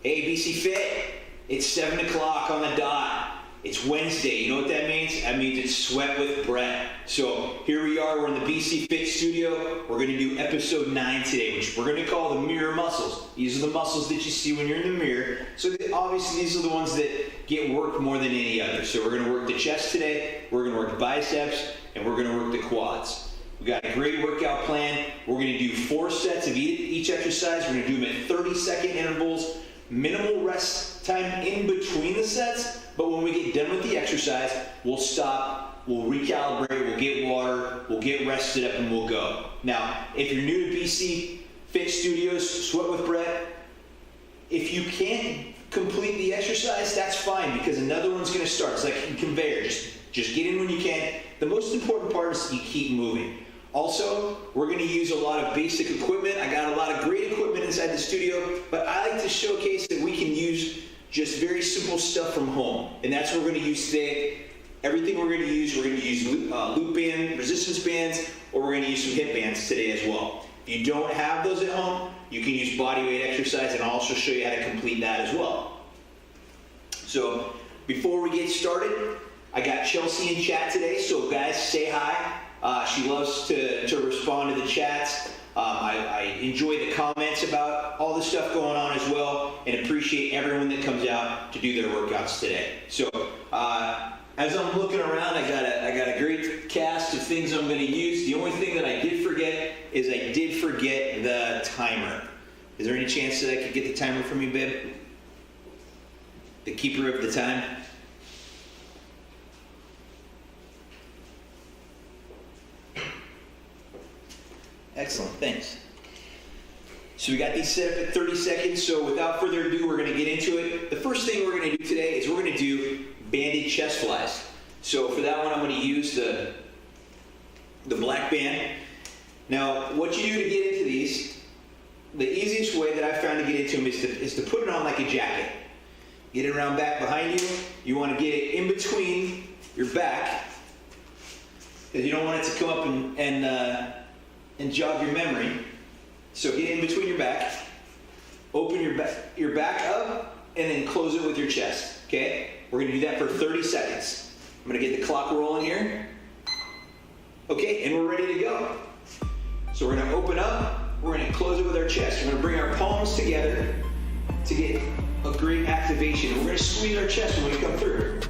Hey, BC Fit, it's 7 o'clock on the dot. It's Wednesday. You know what that means? That means it's Sweat with Brett. So here we are. We're in the BC Fit studio. We're going to do episode 9 today, which we're going to call the mirror muscles. These are the muscles that you see when you're in the mirror. So obviously these are the ones that get worked more than any other. So we're going to work the chest today. We're going to work biceps, and we're going to work the quads. We got a great workout plan. We're going to do 4 sets of each exercise. We're going to do them at 30-second intervals. Minimal rest time in between the sets, but when we get done with the exercise, we'll stop, we'll recalibrate, we'll get water, we'll get rested up, and we'll go. Now, if you're new to BC Fit Studios, Sweat with Brett, if you can't complete the exercise, that's fine, because another one's going to start. It's like a conveyor. Just get in when you can. The most important part is you keep moving. Also, we're going to use a lot of basic equipment. I got a lot of great equipment inside the studio, but I like to showcase that we can use just very simple stuff from home. And that's what we're going to use today. Everything we're going to use loop band, resistance bands, or we're going to use some hip bands today as well. If you don't have those at home, you can use body weight exercise, and I'll also show you how to complete that as well. So before we get started, I got Chelsea in chat today, so guys, say hi. She loves to respond to the chats. I enjoy the comments about all the stuff going on as well, and appreciate everyone that comes out to do their workouts today. So as I'm looking around, I got a great cast of things I'm going to use. The only thing that I did forget is I did forget the timer. Is there any chance that I could get the timer from you, babe? The keeper of the time? Excellent, thanks. So we got these set up at 30 seconds, so without further ado, we're going to get into it. The first thing we're going to do today is we're going to do banded chest flies. So for that one, I'm going to use the black band. Now, what you do to get into these, the easiest way that I've found to get into them is to put it on like a jacket. Get it around back behind you. You want to get it in between your back, because you don't want it to come up and jog your memory. So get in between your back, open your back up, and then close it with your chest, okay? We're gonna do that for 30 seconds. I'm gonna get the clock rolling here. Okay, and we're ready to go. So we're gonna open up, we're gonna close it with our chest. We're gonna bring our palms together to get a great activation. We're gonna squeeze our chest when we come through.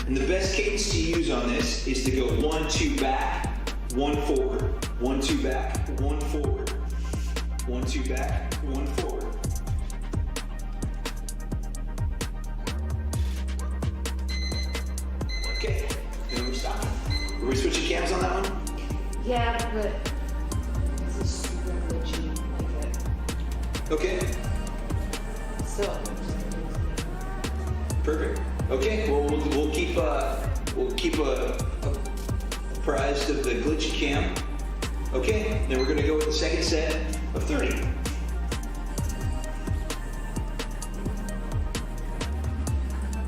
And the best cadence to use on this is to go 1, 2 back, 1 forward, 1, 2 back, 1 forward, 1, 2 back, 1 forward. Okay, then we're stopping. Are we switching cams on that one? Yeah, but this is super glitchy. Okay. So. Perfect. Okay, well we'll keep apprised of the glitchy cam. Okay, then we're gonna go with the second set of 30.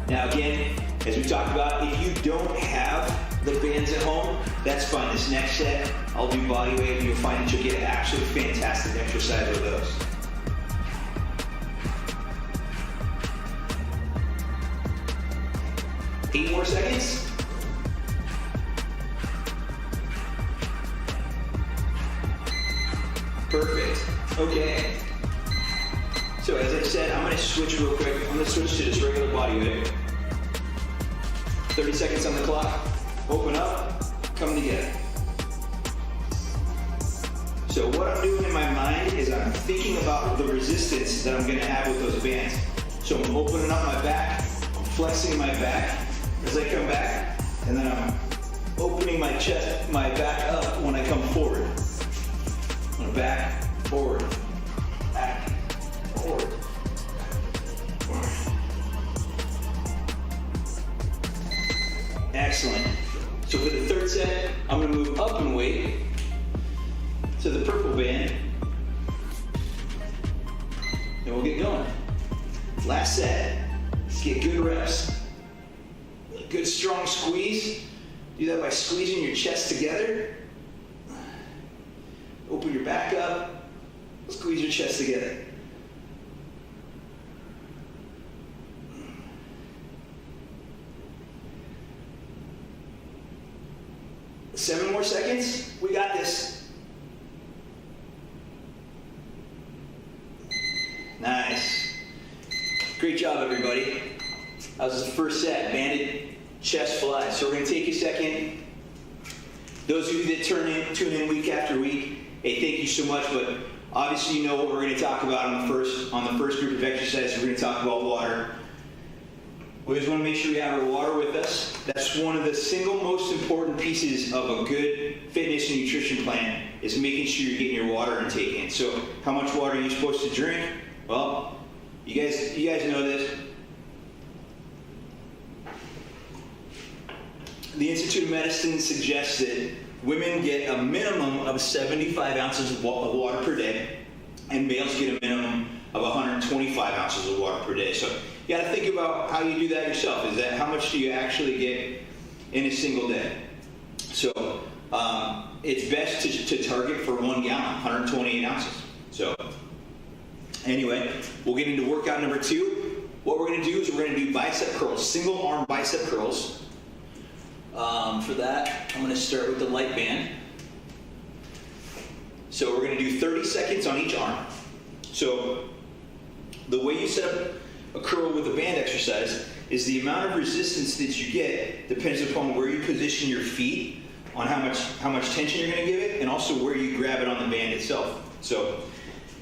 Now again, as we talked about, if you don't have the bands at home, that's fine. This next set, I'll do body weight, and you'll find that you'll get actually fantastic exercise with those. Eight more seconds. Perfect. Okay. So as I said, I'm going to switch real quick. I'm going to switch to just regular body weight. 30 seconds on the clock. Open up. Come together. So what I'm doing in my mind is I'm thinking about the resistance that I'm going to have with those bands. So I'm opening up my back. I'm flexing my back as I come back, and then I'm opening my chest, my back up when I come forward. I'm gonna back, forward, back, forward. Excellent. So for the third set, I'm gonna move up in weight to the purple band, and we'll get going. Last set. Let's get good reps. Good strong squeeze. Do that by squeezing your chest together. Open your back up. Squeeze your chest together. Seven more seconds. We got this. Nice. Great job, everybody. That was the first set, banded chest flies. So we're going to take a second. Those of you that tune in week after week, hey, thank you so much. But obviously, you know what we're going to talk about on the first group of exercises. We're going to talk about water. We always want to make sure we have our water with us. That's one of the single most important pieces of a good fitness and nutrition plan is making sure you're getting your water intake in. So how much water are you supposed to drink? Well, you guys know this. The Institute of Medicine suggests that women get a minimum of 75 ounces of water per day, and males get a minimum of 125 ounces of water per day. So you got to think about how you do that yourself. Is that how much do you actually get in a single day? So it's best to target for 1 gallon, 128 ounces. So anyway, we'll get into workout number 2. What we're going to do is we're going to do bicep curls, single arm bicep curls. For that, I'm going to start with the light band. So we're going to do 30 seconds on each arm. So the way you set up a curl with a band exercise is the amount of resistance that you get depends upon where you position your feet, on how much tension you're going to give it, and also where you grab it on the band itself. So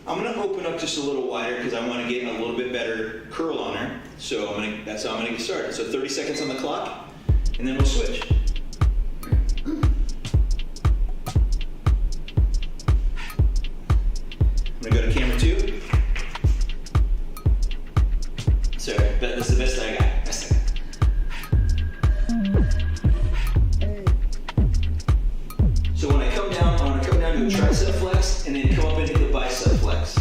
I'm going to open up just a little wider because I want to get a little bit better curl on her. So that's how I'm going to get started. So 30 seconds on the clock, and then we'll switch. I'm going to go to camera 2. Sorry, but that's the best I got. So when I come down, I want to come down to a tricep flex and then come up into the bicep flex.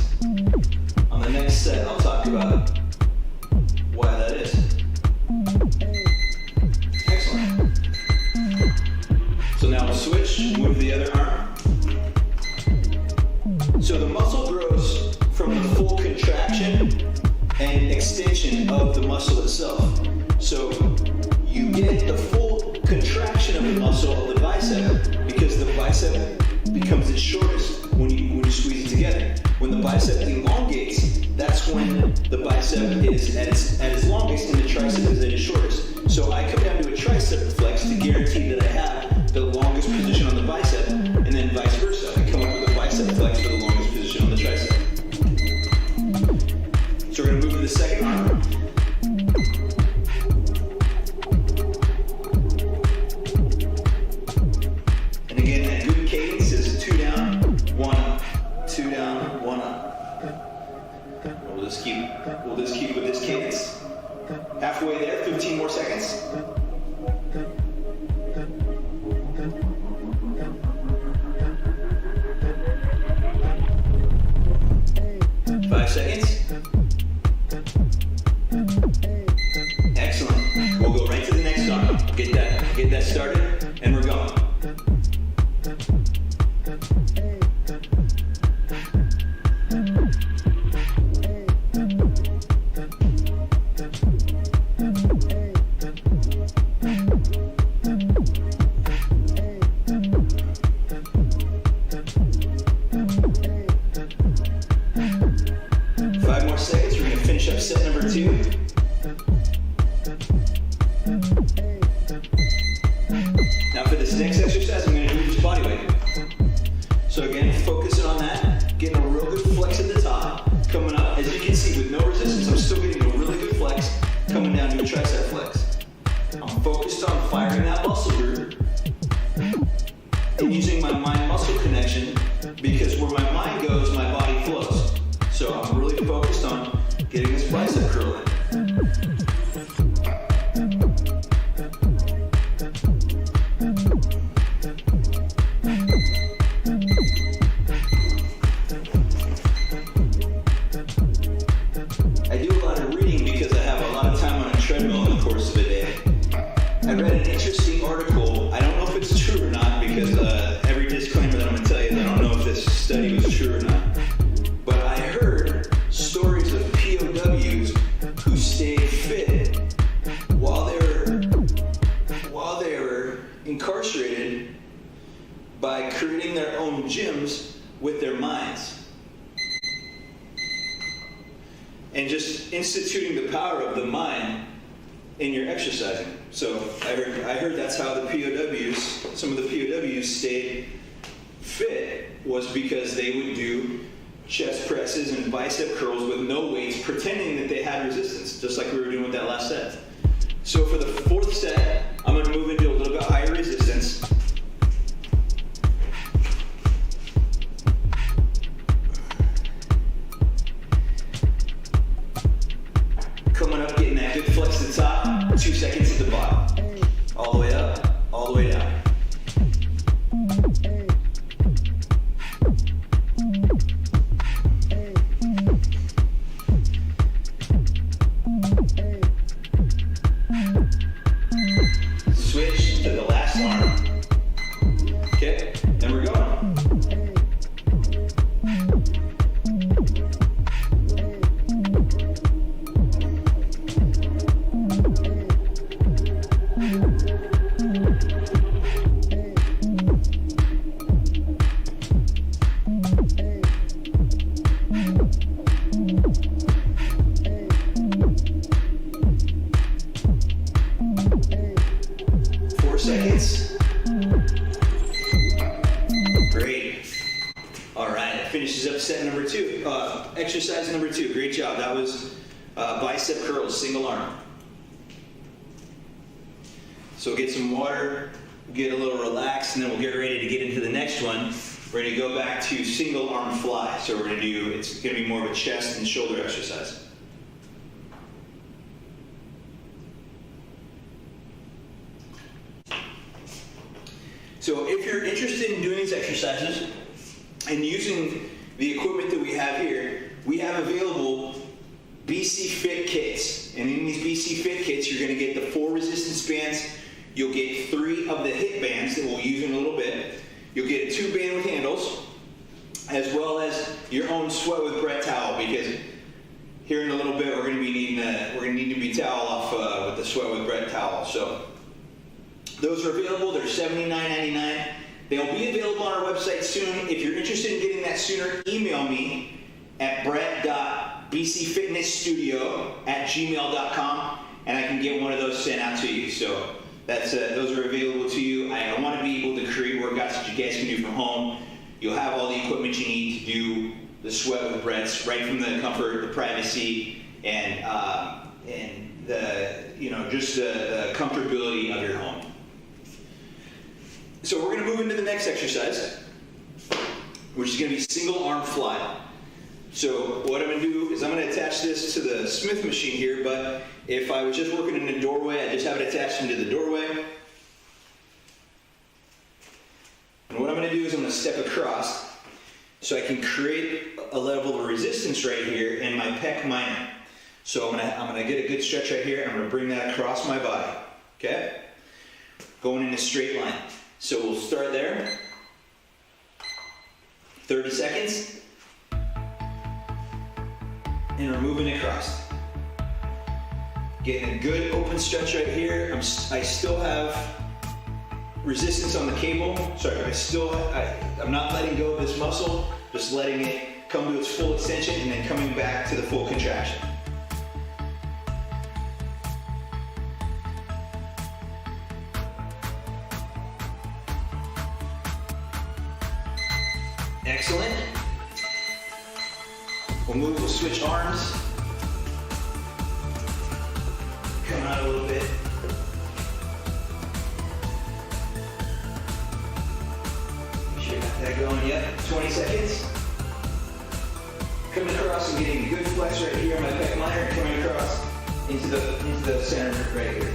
On the next set, I'll talk about why that is. Excellent. So now we'll switch, move the other arm. So the muscle grows from the full contraction and extension of the muscle itself. So you get the full contraction of the muscle of the bicep because the bicep becomes its shortest when you squeeze it together. When the bicep elongates, that's when the bicep is at its longest and the tricep is at its shortest. So I come down to a tricep flex to guarantee that I have the longest position on the bicep, and then vice versa. I come up with a bicep flex for the longest position on the tricep. So we're going to move to the second arm. And again, that good cadence is 2 down, 1 up, 2 down, 1 up. We'll just keep with this cadence. Halfway there, 15 more seconds. 5 seconds. Excellent. We'll go right to the next arm. Get that started, and we're going. own gyms with their minds. And just instituting the power of the mind in your exercising. So I heard that's how the POWs, some of the POWs stayed fit, was because they would do chest presses and bicep curls with no weights, pretending that they had resistance, just like we were doing with that last set. So for the fourth set, I'm going to move into a little bit higher resistance. Coming up, getting that good flex to the top, 2 seconds at the bottom. All the way up, all the way down. Switch to the last arm. Okay, and we're going. 4 seconds. Great. All right, that finishes up set number 2. Exercise number 2. Great job. That was bicep curls, single arm. So get some water, get a little relaxed, and then we'll get ready to get into the next one. We're going to go back to single arm fly. So we're going to do, it's going to be more of a chest and shoulder exercise. So if you're interested in doing these exercises and using the equipment that we have here, we have available BC Fit kits. And in these BC Fit kits, you're going to get the 4 resistance bands. You'll get 3 of the hip bands that we'll use in a little bit. You'll get a 2 band with handles, as well as your own Sweat with Brett towel, because here in a little bit we're going to be needing to be towel off with the Sweat with Brett towel. So those are available. They're $79.99. They'll be available on our website soon. If you're interested in getting that sooner, email me at brett.bcfitnessstudio@gmail.com, and I can get one of those sent out to you. So that's those are available to you. I want to be able to create workouts that you guys can do from home. You'll have all the equipment you need to do the Sweat with Bretts right from the comfort, the privacy, and the just the comfortability of your home. So we're going to move into the next exercise, which is going to be single arm fly. So what I'm going to do is I'm going to attach this to the Smith machine here, but if I was just working in a doorway, I just have it attached into the doorway. And what I'm going to do is I'm going to step across so I can create a level of resistance right here in my pec minor. So I'm going to get a good stretch right here. I'm going to bring that across my body. Okay? Going in a straight line. So we'll start there. 30 seconds. And we're moving across. Getting a good open stretch right here. I still have resistance on the cable. Sorry, I'm not letting go of this muscle, just letting it come to its full extension and then coming back to the full contraction. Excellent. We'll switch arms. Come out a little bit. Make sure you got that going. Yep, 20 seconds. Coming across and getting a good flex right here on my pec minor, coming across into the center right here.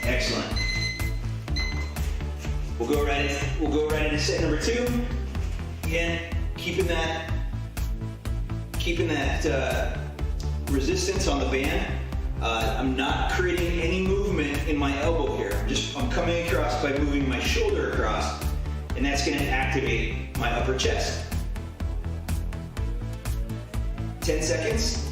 Excellent. We'll go right into set number 2. Again, keeping that resistance on the band. I'm not creating any movement in my elbow here. I'm coming across by moving my shoulder across, and that's going to activate my upper chest. 10 seconds.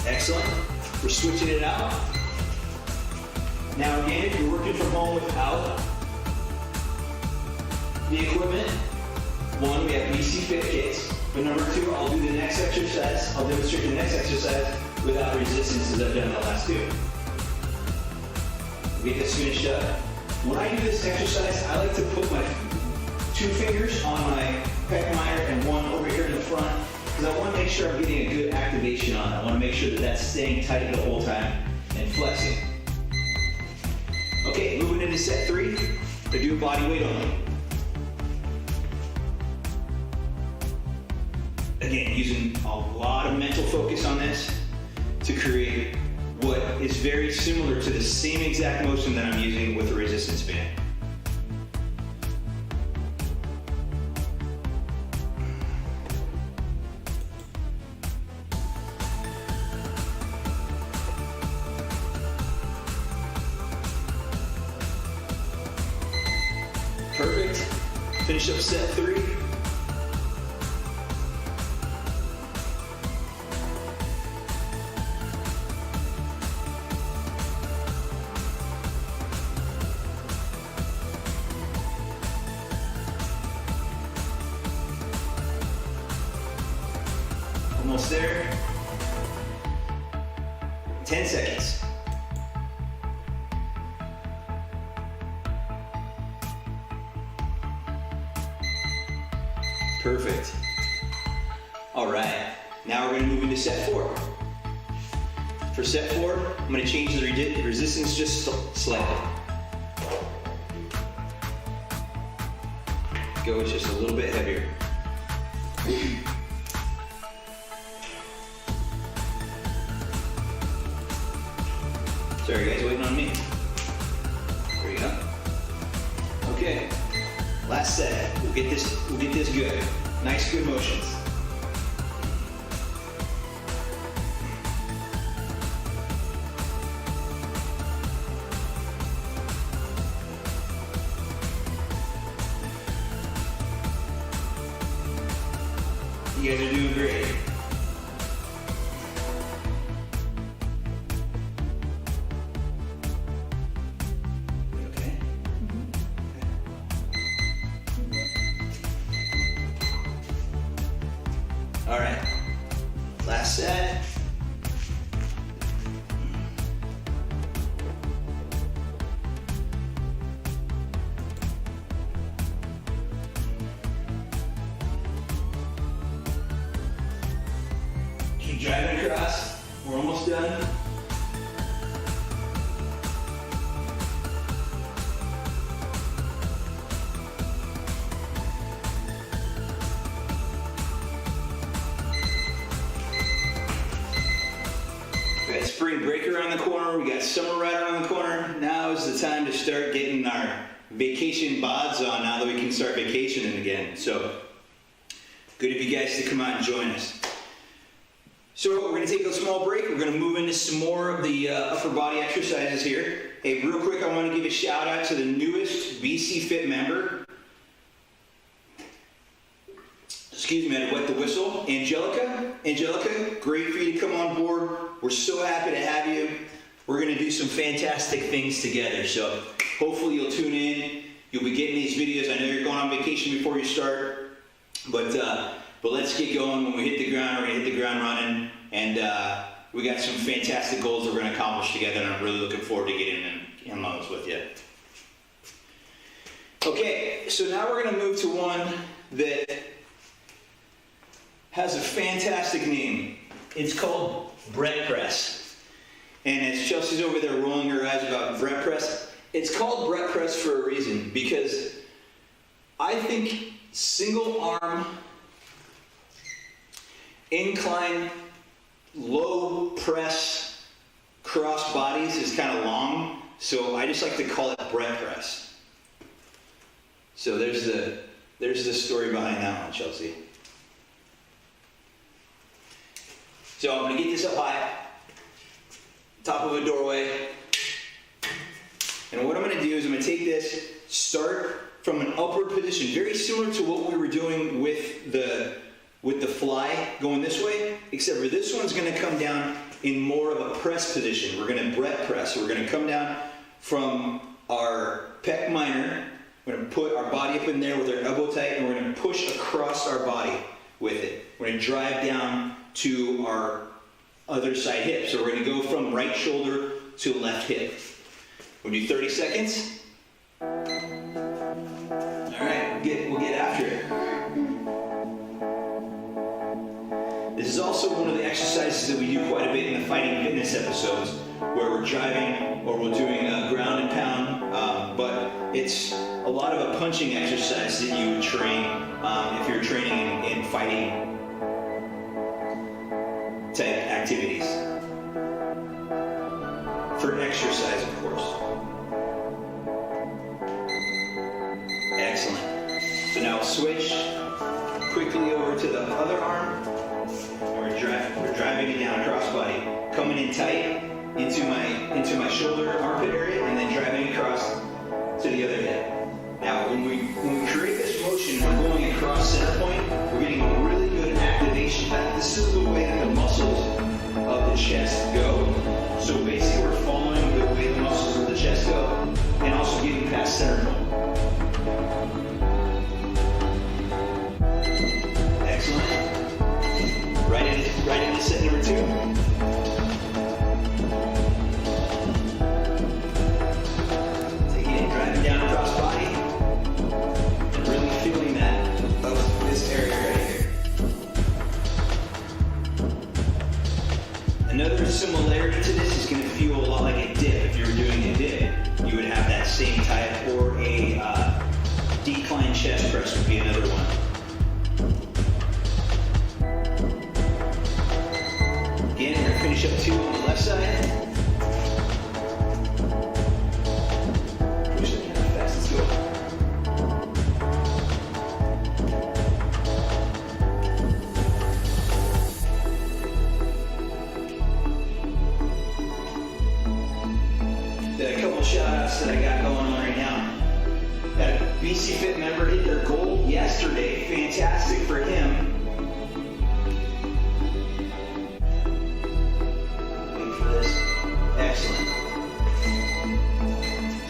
Excellent. We're switching it out. Now again, if you're working from home without the equipment, one, we have BC Fit kits. But number two, I'll do the next exercise. I'll demonstrate the next exercise without resistance as I've done the last two. We'll get this finished up. When I do this exercise, I like to put my 2 fingers on my pec minor and one over here in the front, because I want to make sure I'm getting a good activation on it. I want to make sure that that's staying tight the whole time and flexing. Okay, moving into set 3, I do body weight only. Again, using a lot of mental focus on this to create what is very similar to the same exact motion that I'm using with the resistance band. Perfect. Finish up set 3. Almost there. 10 seconds. Perfect. All right, now we're gonna move into set 4. For set 4, I'm gonna change the resistance just slightly. Go just a little bit heavier. Sorry guys, waiting on me. There you go. Okay, last set. We'll get this good. Nice, good motions. You guys are doing great. Okay. All right. Last set. Keep driving across. We're almost done. We got spring break around the corner. We got summer right around the corner. Now is the time to start getting our vacation bods on now that we can start vacationing again. So good of you guys to come out and join us. So we're going to take a small break. We're going to move into some more of the upper body exercises here. Hey, real quick, I want to give a shout out to the newest BC Fit member. Excuse me, I had to wet the whistle. Angelica, great for you to come on board. We're so happy to have you. We're going to do some fantastic things together. So hopefully you'll tune in. You'll be getting these videos. I know you're going on vacation before you start, but let's get going. When we hit the ground, we're going to hit the ground running. And we got some fantastic goals that we're going to accomplish together, and I'm really looking forward to getting in those with you. Okay, so now we're going to move to one that has a fantastic name. It's called Brett Press. And as Chelsea's over there rolling her eyes about Brett Press, it's called Brett Press for a reason, because I think single arm incline low press cross bodies is kind of long, so I just like to call it Brett Press. So there's the story behind that one, Chelsea. So I'm going to get this up high, top of a doorway, and what I'm going to do is I'm going to take this, start from an upward position, very similar to what we were doing with the fly going this way, except for this one's going to come down in more of a press position. We're going to Brett press. So we're going to come down from our pec minor. We're going to put our body up in there with our elbow tight, and we're going to push across our body with it. We're going to drive down to our other side hip. So we're going to go from right shoulder to left hip. We'll do 30 seconds. All right, we'll get after it. This is also one of the exercises that we do quite a bit in the fighting fitness episodes, where we're driving or we're doing ground and pound, but it's a lot of a punching exercise that you would train if you're training in fighting type activities. For exercise, of course. Excellent. So now we'll switch quickly over to the other arm. We're driving it down across body, coming in tight into my shoulder armpit area, and then driving across to the other hip. Now, when we create this motion, we're going across center point. We're getting a really good activation. This is the way that the muscles of the chest go. So basically, we're following the way the muscles of the chest go, and also getting past center point. Excellent. Right into set number 2. Take it in, driving down across body, and really feeling that of this area right here. Another similarity to this is going to feel a lot like a dip. If you were doing a dip, you would have that same type, or a decline chest press would be another one. Again, we're going to finish up 2 on the left side. Push it down fast, let's go. Got a couple shout outs that I got going on right now. Got a BC Fit member hit their goal yesterday. Fantastic for him. Excellent.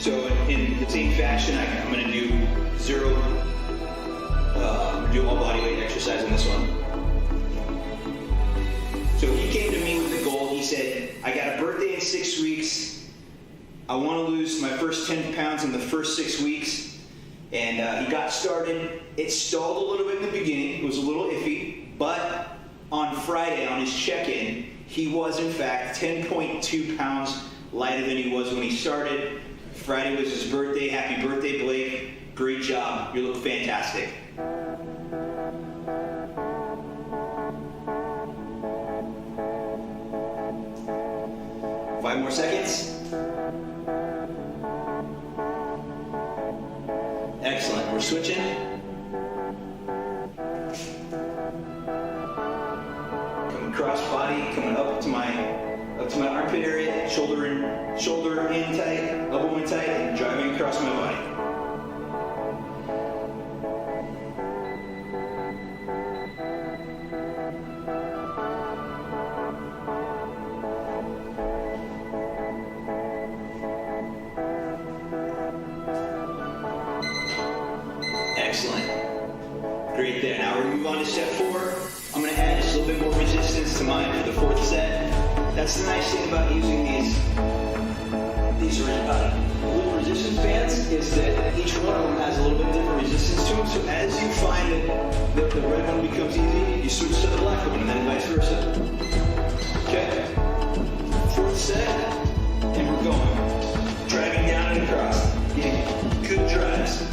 So in the same fashion, I'm going to do do all body weight exercise in this one. So he came to me with the goal. He said, I got a birthday in 6 weeks. I want to lose my first 10 pounds in the first 6 weeks. And he got started. It stalled a little bit in the beginning. It was a little iffy. But on Friday, on his check-in, he was, in fact, 10.2 pounds lighter than he was when he started. Friday was his birthday. Happy birthday, Blake. Great job. You look fantastic. Five more seconds. Excellent. We're switching. Cross body, coming up to my armpit area, shoulder in tight, elbow in tight, and driving across my body. Excellent. Great there. Now we're going to move on to step 4. I'm going to add just a little bit more resistance to mine for the 4th set. That's the nice thing about using these little resistance bands, is that each one of them has a little bit different resistance to them. So as you find that the red one becomes easy, you switch to the black one, and then vice versa. Okay? 4th set, and we're going. Driving down and across. Getting good drives.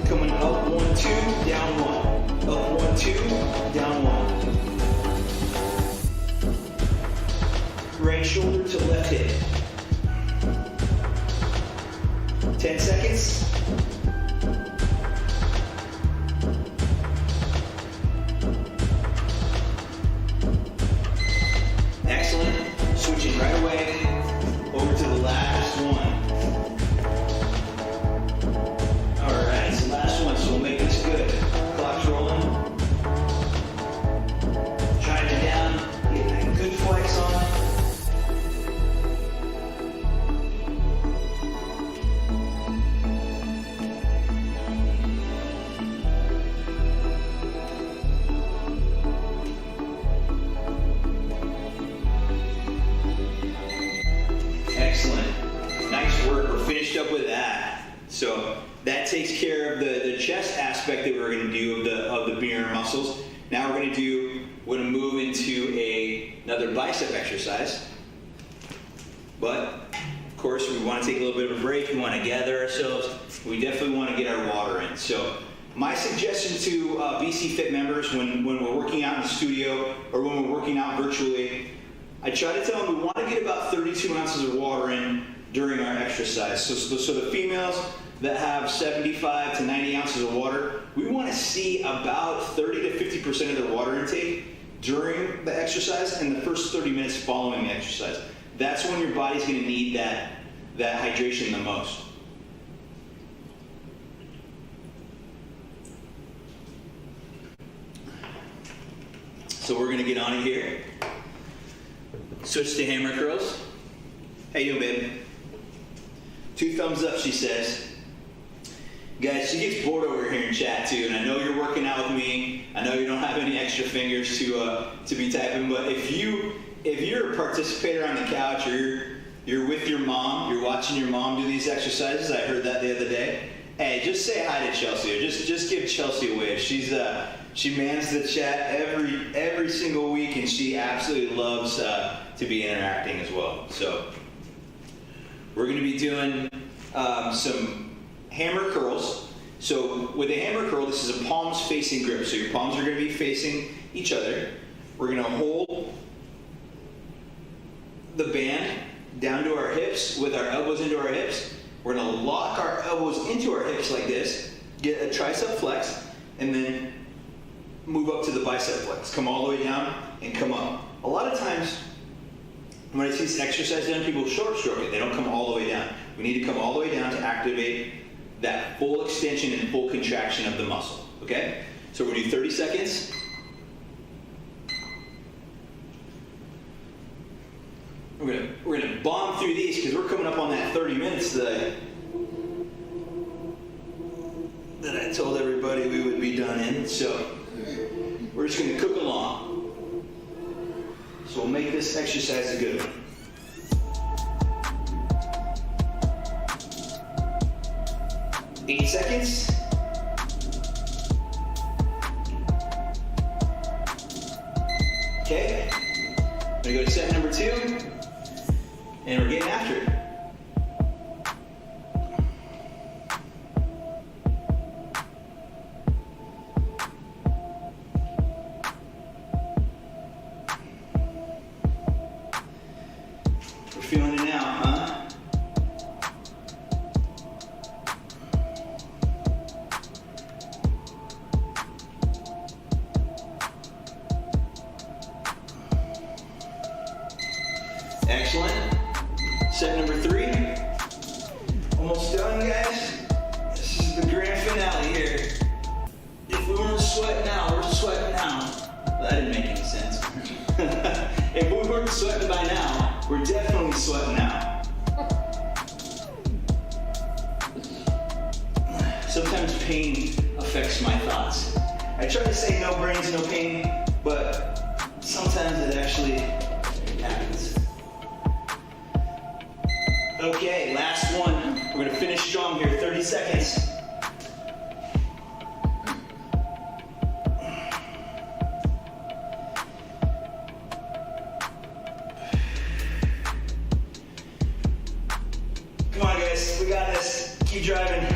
Coming up 1, 2, down 1. Up 1, 2, down 1. Right shoulder to left hip. 10 seconds. So that takes care of the chest aspect that we're going to do of the mirror muscles. Now we're going to move into another bicep exercise. But of course, we want to take a little bit of a break. We want to gather ourselves. We definitely want to get our water in. So my suggestion to BC Fit members when we're working out in the studio or when we're working out virtually, I try to tell them we want to get about 32 ounces of water in during our exercise. So the females that have 75 to 90 ounces of water, we want to see about 30 to 50% of their water intake during the exercise and the first 30 minutes following the exercise. That's when your body's going to need that hydration the most. So we're going to get on it here. Switch to hammer curls. How you doing, babe? 2 thumbs up, she says. Guys, she gets bored over here in chat too, and I know you're working out with me. I know you don't have any extra fingers to be typing, but if you're a participator on the couch or you're with your mom, you're watching your mom do these exercises, I heard that the other day. Hey, just say hi to Chelsea, or just give Chelsea a wave. She mans the chat every single week, and she absolutely loves to be interacting as well. So we're going to be doing some hammer curls. So with a hammer curl, this is a palms facing grip. So your palms are going to be facing each other. We're going to hold the band down to our hips with our elbows into our hips. We're going to lock our elbows into our hips like this, get a tricep flex, and then move up to the bicep flex. Come all the way down and come up. A lot of times when I see this exercise done, people short stroke it. They don't come all the way down. We need to come all the way down to activate that full extension and full contraction of the muscle. Okay? So we're going to do 30 seconds. We're gonna bomb through these because we're coming up on that 30 minutes that I told everybody we would be done in. So we're just gonna cook along. So we'll make this exercise a good one. Eight seconds. Okay. I'm gonna go to set number 2. And we're getting after it. We're feeling it now, huh? Excellent. Set number 3. Almost done, guys. This is the grand finale here. If we weren't sweating now, we're sweating now. Well, that didn't make any sense. If we weren't sweating by now, we're definitely sweating now. Sometimes pain affects my thoughts. I try to say no brains, no pain, but sometimes it actually happens. Okay, last one. We're going to finish strong here, 30 seconds. Come on, guys, we got this. Keep driving.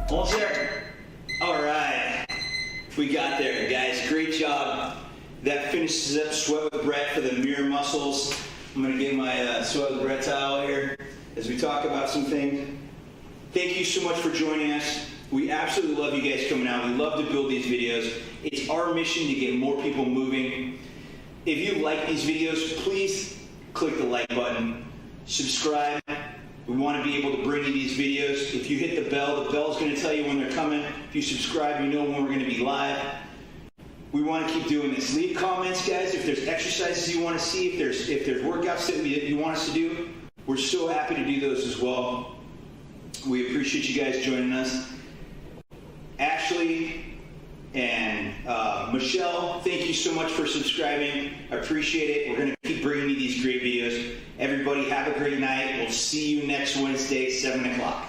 Almost there. All right. We got there, guys. Great job. That finishes up Sweat with Brett for the mirror muscles. I'm going to get my Sweat with Brett towel here as we talk about some things. Thank you so much for joining us. We absolutely love you guys coming out. We love to build these videos. It's our mission to get more people moving. If you like these videos, please click the like button. Subscribe. We want to be able to bring you these videos. If you hit the bell's going to tell you when they're coming. If you subscribe, you know when we're going to be live. We want to keep doing this. Leave comments, guys, if there's exercises you want to see, if there's workouts that you want us to do. We're so happy to do those as well. We appreciate you guys joining us. Ashley and Michelle, thank you so much for subscribing. I appreciate it. We're going to keep bringing you these great videos. Everybody have a great night. We'll see you next Wednesday, 7 o'clock.